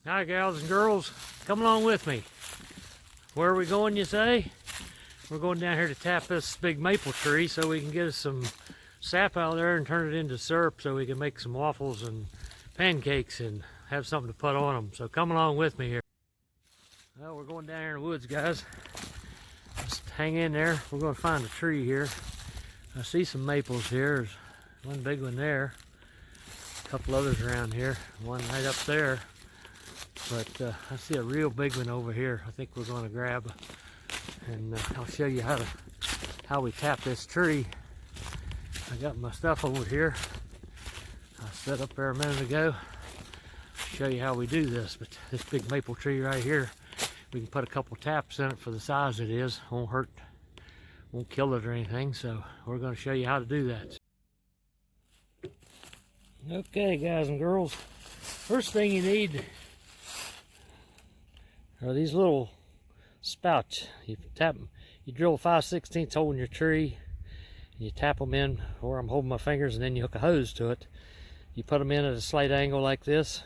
Hi gals and girls, come along with me. Where are we going, you say? We're going down here to tap this big maple tree so we can get us some sap out of there and turn it into syrup so we can make some waffles and pancakes and have something to put on them. So come along with me here. Well, we're going down here in the woods, guys. Just hang in there. We're going to find a tree here. I see some maples here. There's one big one there. A couple others around here. One right up there. But I see a real big one over here. I think we're going to grab, and I'll show you how we tap this tree. I got my stuff over here. I set up there a minute ago. Show you how we do this. But this big maple tree right here, we can put a couple taps in it for the size it is. Won't hurt, won't kill it or anything. So we're going to show you how to do that. Okay, guys and girls. First thing you need are these little spouts. You tap them, you drill a 5/16 hole in your tree, and you tap them in where I'm holding my fingers, and then you hook a hose to it. You put them in at a slight angle like this,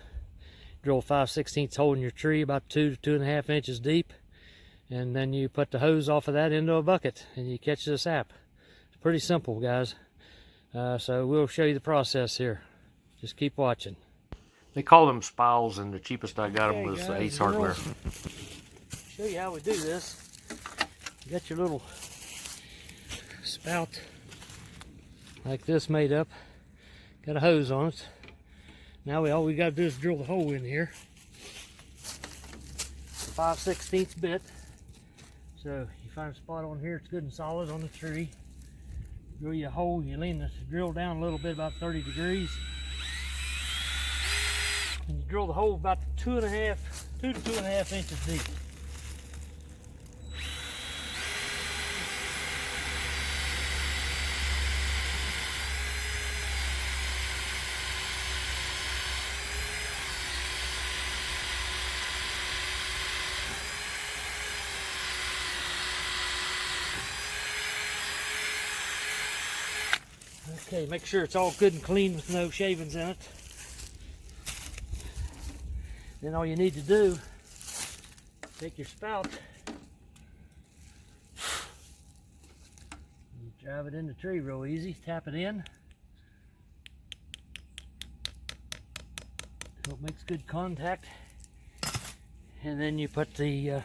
drill a 5/16 hole in your tree about 2 to 2.5 inches deep, and then you put the hose off of that into a bucket and you catch the sap. It's pretty simple, guys. So we'll show you the process here. Just keep watching. They call them spiles, and the cheapest I got them was Ace Hardware. Show you how we do this. You got your little spout like this made up. Got a hose on it. Now all we got to do is drill the hole in here. 5/16 bit. So you find a spot on here, it's good and solid on the tree. Drill your hole. You lean the drill down a little bit, about 30 degrees. And you drill the hole about 2 to 2.5 inches deep. Okay, make sure it's all good and clean with no shavings in it. Then all you need to do, take your spout, and drive it in the tree real easy, tap it in, so it makes good contact, and then you put the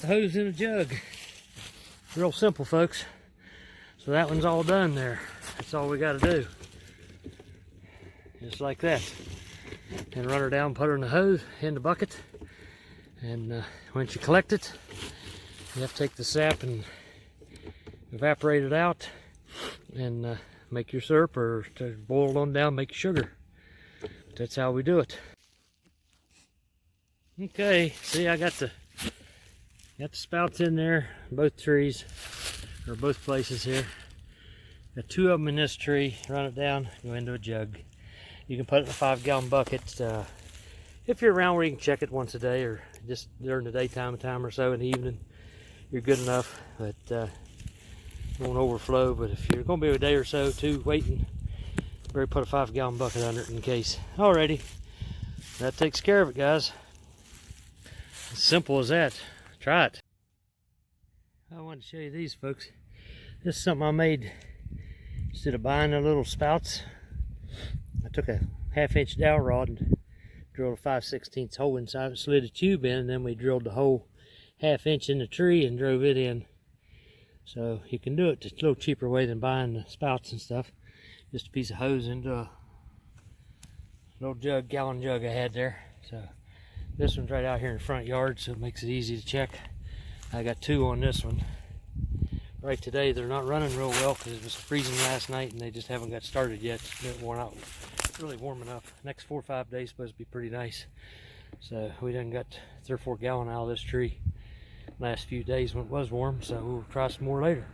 hose in a jug. Real simple, folks. So that one's all done there. That's all we got to do. Just like that. And run her down, put her in the hose, in the bucket. And once you collect it, you have to take the sap and evaporate it out and make your syrup, or to boil it on down, make your sugar. But that's how we do it. Okay, see, I got the spouts in there, both trees, or both places here. Got 2 of them in this tree. Run it down, go into a jug. You can put it in a 5-gallon bucket. If you're around where you can check it once a day, or just during the daytime, or so in the evening, you're good enough. But it won't overflow. But if you're going to be a day or so too waiting, better put a 5-gallon bucket under it in case. Alrighty, that takes care of it, guys. As simple as that. Try it. I wanted to show you these, folks. This is something I made instead of buying the little spouts. I took a 1/2 inch dowel rod and drilled a 5/16 hole inside and slid a tube in, and then we drilled the hole 1/2 inch in the tree and drove it in. So you can do it a little cheaper way than buying the spouts and stuff. Just a piece of hose into a little jug, gallon jug I had there. So this one's right out here in the front yard, so it makes it easy to check. I got 2 on this one. Right today they're not running real well because it was freezing last night and they just haven't got started yet. It's worn out, really warm enough. Next 4 or 5 days supposed to be pretty nice. So we done got 3 or 4 gallon out of this tree last few days when it was warm. So we'll try some more later.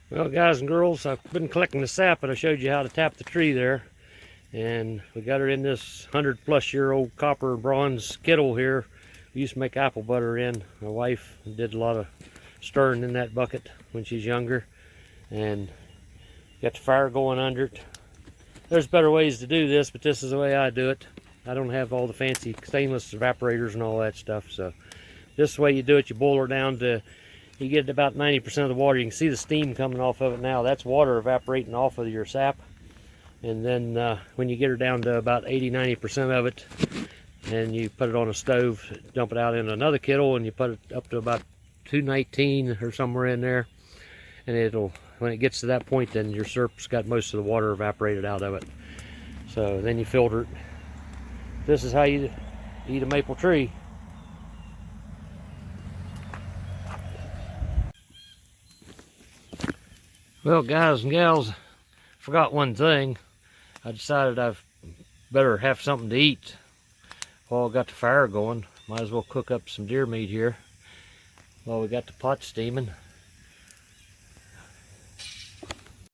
Well, guys and girls, I've been collecting the sap, and I showed you how to tap the tree there. And we got her in this 100-plus-year-old copper bronze kettle here. We used to make apple butter in. My wife did a lot of stirring in that bucket when she's younger. And got the fire going under it. There's better ways to do this, but this is the way I do it. I don't have all the fancy stainless evaporators and all that stuff, so this way you do it. You boil her down to, you get about 90% of the water. You can see the steam coming off of it now. That's water evaporating off of your sap. And then when you get her down to about 80-90% of it, and you put it on a stove, dump it out in another kettle, and you put it up to about 219 or somewhere in there, and it'll, when it gets to that point, then your syrup's got most of the water evaporated out of it. So then you filter it. This is how you eat a maple tree. Well, guys and gals, forgot one thing. I decided I've better have something to eat while I got the fire going. Might as well cook up some deer meat here while we got the pot steaming.